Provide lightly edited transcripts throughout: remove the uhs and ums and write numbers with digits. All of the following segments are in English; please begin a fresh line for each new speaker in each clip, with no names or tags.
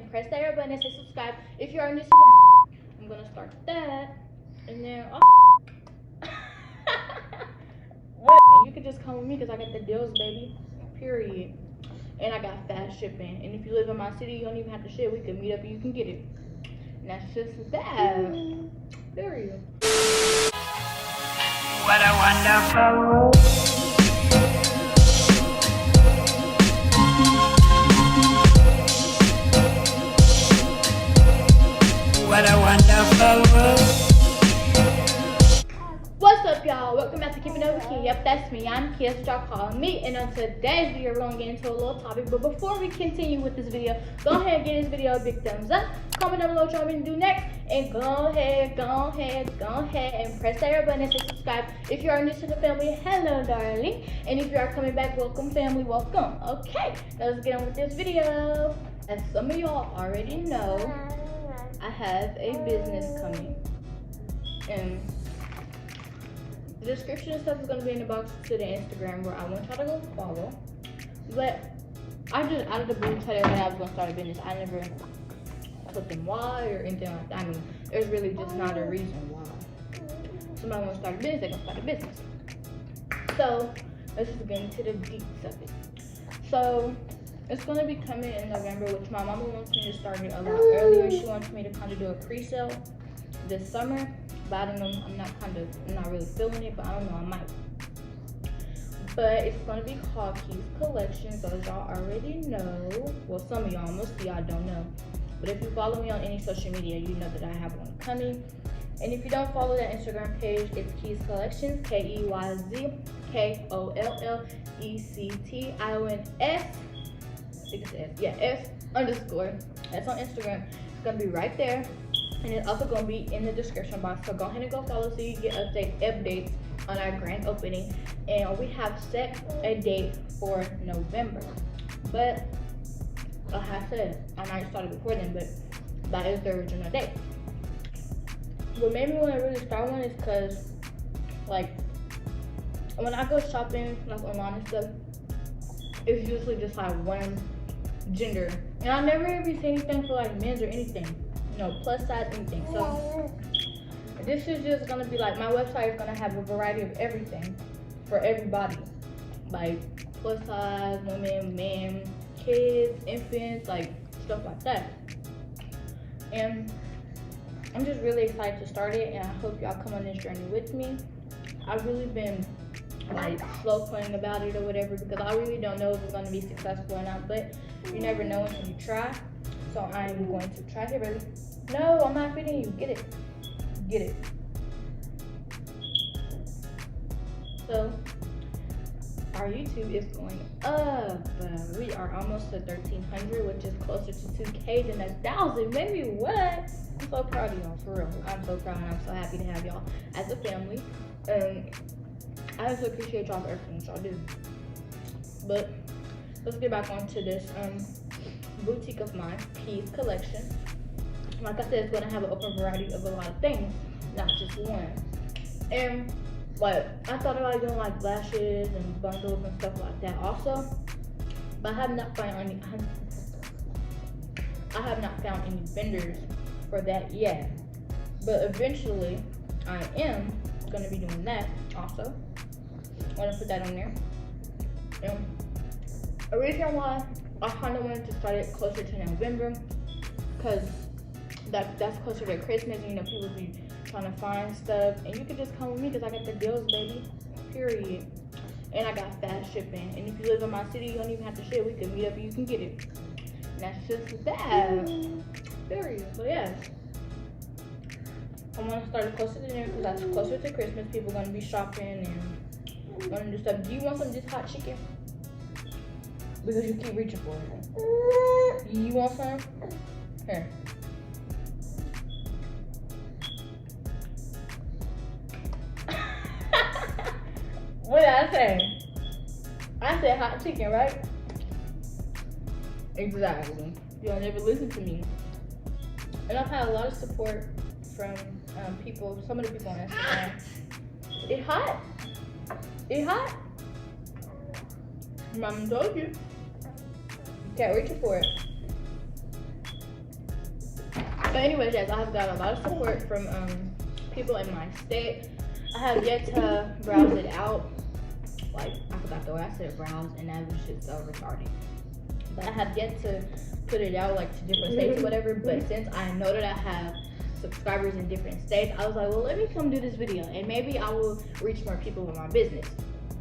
and press that red button and say subscribe. If you are new to the I'm gonna start that, and then and you can just come with me because I got the deals, baby. Period. And I got fast shipping. And if you live in my city, you don't even have to ship. We can meet up and you can get it. And that's just that. Period.
What a wonderful world. What a wonderful world.
What's up, y'all? Welcome back to Keeping Up with Kid. Yep, that's me. I'm Kid, y'all call me. And on today's video, we're gonna get into a little topic. But before we continue with this video, go ahead and give this video a big thumbs up. Comment down below what y'all want me to do next. And go ahead and press that red button and say subscribe. If you are new to the family, hello, darling. And if you are coming back, welcome, family, welcome. Okay, now let's get on with this video. As some of y'all already know, I have a business coming. And the description and stuff is going to be in the box to the Instagram where I want y'all to go follow. But I just out of the blue told everybody I was going to start a business. I never told them why or anything like that. I mean, there's really just not a reason why. Somebody wants to start a business, they're going to start a business. So let's just get into the deets of it. So it's going to be coming in November, which my mama wants me to start it a lot earlier. She wants me to kind of do a pre-sale this summer. But I don't know, I'm not really feeling it, but I don't know, I might. But it's gonna be called Keys Collections, those y'all already know. Well, some of y'all, most of y'all don't know. But if you follow me on any social media, you know that I have one coming. And if you don't follow that Instagram page, it's Keys Collections, KEYZKOLLECTIONS. I think it's S. Yeah, S_. That's on Instagram. It's gonna be right there. And it's also going to be in the description box. So go ahead and go follow so you can get updates on our grand opening. And we have set a date for November. But like I said, I might start it before then, but that is the original date. What made me want to really start one is because, like, when I go shopping, like online and stuff, it's usually just like one gender. And I never ever see anything for like men's or anything. No, plus size, anything. So this is just gonna be like, my website is gonna have a variety of everything for everybody, like plus size, women, men, kids, infants, like stuff like that. And I'm just really excited to start it, and I hope y'all come on this journey with me. I've really been like slow playing about it or whatever because I really don't know if it's gonna be successful or not, but you never know until you try. So I'm going to try. Here, baby. No, I'm not feeding you. Get it. Get it. So our YouTube is going up. We are almost to 1,300, which is closer to 2K than 1,000. Maybe what? I'm so proud of y'all, for real. I'm so proud and I'm so happy to have y'all as a family. I also appreciate y'all for everything y'all do. But let's get back onto this boutique of mine, Keys Collection. Like I said, it's gonna have an open variety of a lot of things, not just one. And like I thought about doing like lashes and bundles and stuff like that also, but I have not found any vendors for that yet. But eventually, I am gonna be doing that also. I want to put that on there. And the reason why I kind of wanted to start it closer to November, because that's closer to Christmas, and you know, people be trying to find stuff, and you can just come with me because I got the deals, baby. Period. And I got fast shipping. And if you live in my city, you don't even have to ship. We can meet up and you can get it. And that's just that. Period. So yeah, I want to start it closer to there because that's closer to Christmas. People gonna be shopping and gonna do stuff. Do you want some of this hot chicken? Because you keep reaching for it. You want some? Here. What did I say? I said hot chicken, right? Exactly. Y'all never listen to me. And I've had a lot of support from people, some of the people on Instagram. It hot? It hot? Mama told you. You can't reach for it. anyways, yes, I have got a lot of support from people in my state. I have yet to browse it out. Like, I forgot the word, I said browse, and that was just so retarded. But I have yet to put it out like to different states or whatever. But since I know that I have subscribers in different states, I was like, well, let me come do this video, and maybe I will reach more people with my business.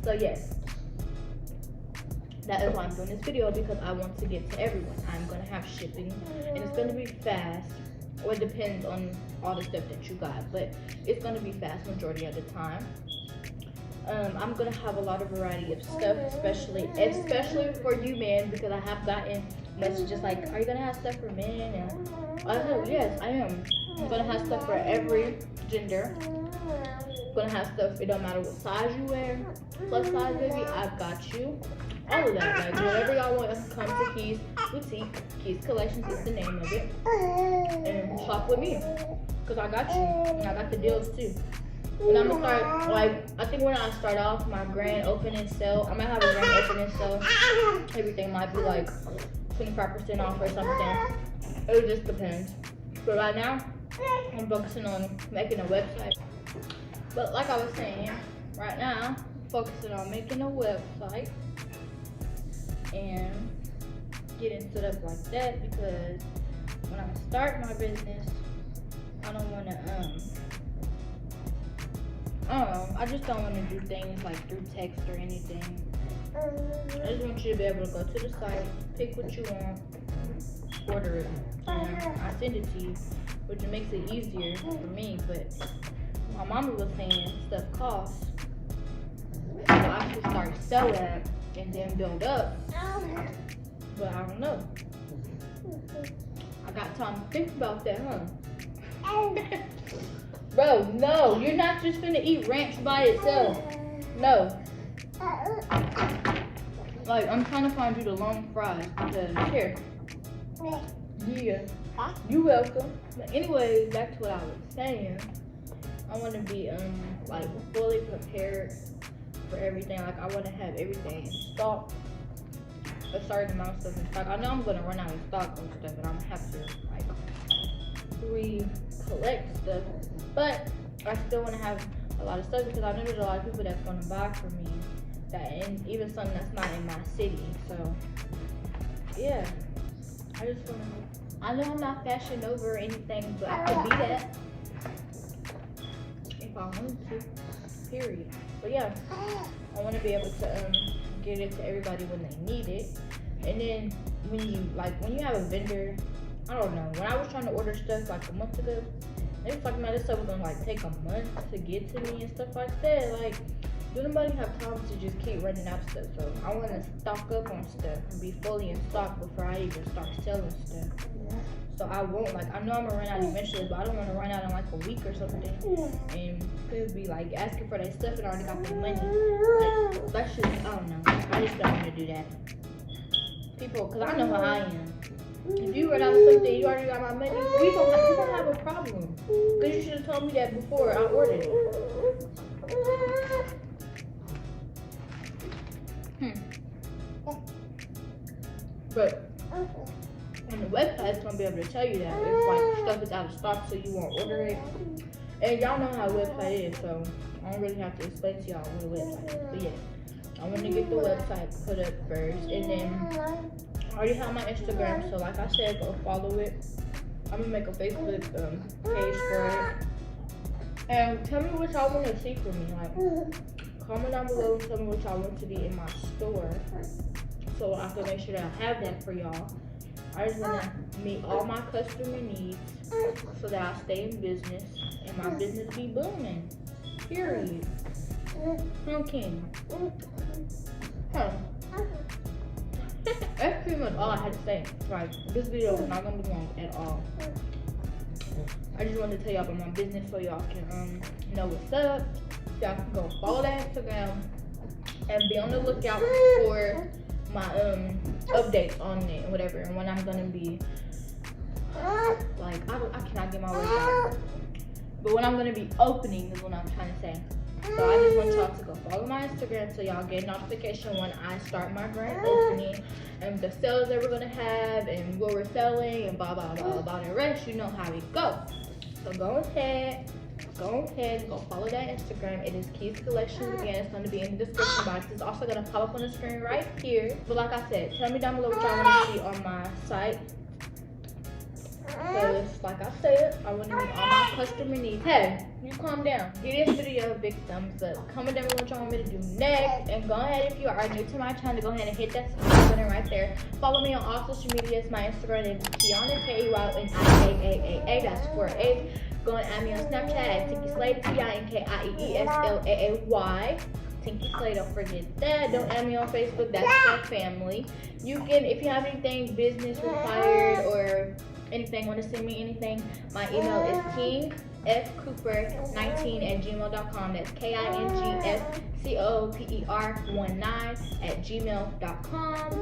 So yes, that is why I'm doing this video, because I want to get to everyone. I'm gonna have shipping, and it's gonna be fast. Or it depends on all the stuff that you got, but it's gonna be fast majority of the time. I'm gonna have a lot of variety of stuff, especially for you men, because I have gotten messages like, are you gonna have stuff for men? And I said, yes, I am. I'm gonna have stuff for every gender. I'm gonna have stuff, it don't matter what size you wear, plus size baby, I've got you. All of that, like whatever y'all want, come to Keys Boutique, Keys Collections is the name of it, and shop with me, cause I got you, and I got the deals too. And I'm gonna start, like, I think when I start off my grand opening sale, I'm gonna have a grand opening sale. Everything might be like 25% off or something. It just depends. But right now, I'm focusing on making a website. But like I was saying, right now, focusing on making a website and getting set up like that, because when I start my business, I don't want to I just don't want to do things like through text or anything. I just want you to be able to go to the site, pick what you want, order it, and I send it to you, which makes it easier for me. But my mama was saying stuff costs, so I should start selling and then build up. But I don't know. I got time to think about that, huh? Bro, no, you're not just gonna eat ranch by itself. No. Like, I'm trying to find you the long fries, because here. Yeah. You welcome. But anyways, back to what I was saying. I want to be like fully prepared for everything. Like, I want to have everything in stock. A certain amount of stuff in stock. I know I'm gonna run out of stock on stuff, and I'm gonna have to like recollect stuff. But I still want to have a lot of stuff, because I know there's a lot of people that's gonna buy from me, that, and even some that's not in my city. So yeah, I just wanna. I know I'm not Fashion Nova or anything, but I could be that if I wanted to. Period. But yeah, I want to be able to get it to everybody when they need it. And then when you have a vendor, I don't know. When I was trying to order stuff like a month ago, it was like, man, this stuff was gonna like take a month to get to me and stuff like that. Like, do nobody have time to just keep running out of stuff? So I want to stock up on stuff and be fully in stock before I even start selling stuff. So I won't, like, I know I'm gonna run out eventually, but I don't want to run out in like a week or something, and people be like asking for that stuff and I already got the money. Like, that's just, I don't know. I just don't want to do that. People, cause I know how I am. If you run out of something, you already got my money, we gonna have a problem. Cause you should have told me that before I ordered it. But on the website, it's gonna be able to tell you that if like stuff is out of stock, so you won't order it. And y'all know how a website is, so I don't really have to explain to y'all what a website is. But yeah, I want to get the website put up first, and then I already have my Instagram, so like I said, go follow it. I'm gonna make a Facebook page for it. And tell me what y'all want to see from me. Like, comment down below, tell me what y'all want to be in my store, so I can make sure that I have that for y'all. I just want to meet all my customer needs so that I stay in business and my business be booming. Period. Okay. Huh. That's pretty much all I had to say. Like, this video is not going to be long at all. I just wanted to tell y'all about my business so y'all can know what's up. Y'all can go follow the Instagram and be on the lookout for my updates on it and whatever, and when I'm gonna be like, I cannot get my words out, but when I'm gonna be opening is what I'm trying to say. So I just want y'all to go follow my Instagram so y'all get notification when I start my grand opening and the sales that we're gonna have and what we're selling and blah blah blah blah. The rest, you know how it goes. So go ahead, go follow that Instagram. It is Keys Collections. Again, it's gonna be in the description box. It's also gonna pop up on the screen right here. But like I said, tell me down below what y'all want to see on my site. Because, like I said, I want to meet all my customer needs. Hey, you calm down. Give this video a big thumbs up. Comment down below what y'all want me to do next. And go ahead, if you are new to my channel, go ahead and hit that subscribe button right there. Follow me on all social medias. My Instagram is Kiana K-U-I and I-A-A-A-A. That's 4 A's. Go and add me on Snapchat at Tinky Slay, Tinkieslay. Tinky Slay, don't forget that. Don't add me on Facebook. That's for family. You can, if you have anything business required or anything, want to send me anything, my email is kingfcooper19@gmail.com. That's KINGFCOOPER19@gmail.com.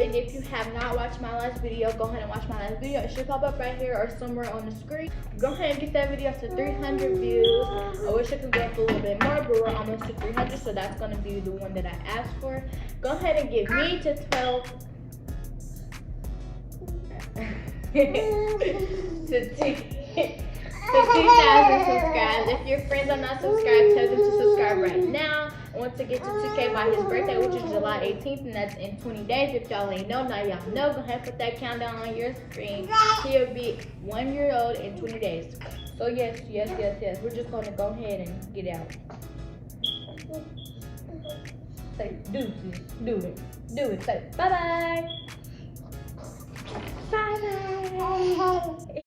And if you have not watched my last video, go ahead and watch my last video. It should pop up right here or somewhere on the screen. Go ahead and get that video to 300 views. I wish I could go up a little bit more, but we're almost to 300, so that's going to be the one that I asked for. Go ahead and get me to 12 to 2,000 subscribers. If your friends are not subscribed, tell them to subscribe right now. I want to get to 2K by his birthday, which is July 18th, and that's in 20 days. If y'all ain't know, now y'all know. Go ahead and put that countdown on your screen. He'll be 1 year old in 20 days. So yes. We're just going to go ahead and get out. Say deuces. Do it. Say bye-bye. Bye-bye.